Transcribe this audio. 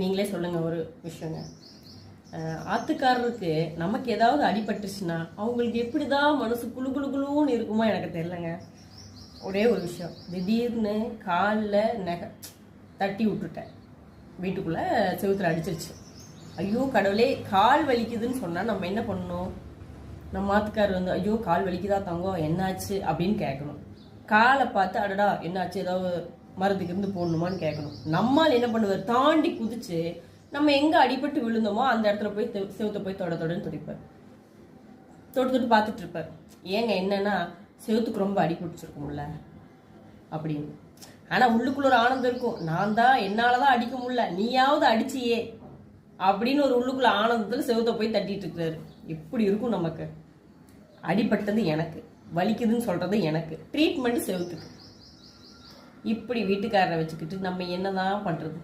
நீங்களே சொல்லுங்கள் ஒரு விஷயங்க. ஆத்துக்காரருக்கு நமக்கு ஏதாவது அடிபட்டுச்சுன்னா அவங்களுக்கு எப்படி தான் மனசு குழு குழு குழுன்னு இருக்குமோ எனக்கு தெரியலங்க. ஒரே ஒரு விஷயம், திடீர்னு காலில் நகை தட்டி விட்டுட்டேன், வீட்டுக்குள்ளே செவுத்துல அடிச்சிருச்சு. ஐயோ கடவுளே, கால் வலிக்குதுன்னு சொன்னால் நம்ம என்ன பண்ணணும்? நம்ம ஆத்துக்காரர் வந்து ஐயோ கால் வலிக்குதா தங்கம் என்னாச்சு அப்படின்னு கேட்கணும். காலை பார்த்து அடடா என்னாச்சு, ஏதாவது மருந்துக்கு இருந்து போடணுமான்னு கேட்கணும். நம்மால் என்ன பண்ணுவார், தாண்டி குதிச்சு நம்ம எங்கே அடிபட்டு விழுந்தோமோ அந்த இடத்துல போய் செவுத்த போய் தொடன்னு துடிப்பார். தொட்டு பார்த்துட்டு இருப்பார். ஏங்க என்னன்னா செவுத்துக்கு ரொம்ப அடிபட்டுச்சிருக்கும்ல அப்படின்னு. ஆனால் உள்ளுக்குள்ள ஒரு ஆனந்தம் இருக்கும், நான் தான் என்னாலதான் அடிக்க முடியல, நீயாவது அடிச்சியே அப்படின்னு ஒரு உள்ளுக்குள்ள ஆனந்தத்தில் செவுத்த போய் தட்டிட்டு இருக்கிறாரு. எப்படி இருக்கும் நமக்கு? அடிபட்டது எனக்கு, வலிக்குதுன்னு சொல்றது எனக்கு, ட்ரீட்மெண்ட் செவுத்துக்கு. இப்படி வீட்டுக்காரரை வச்சுக்கிட்டு நம்ம என்னதான் பண்றது?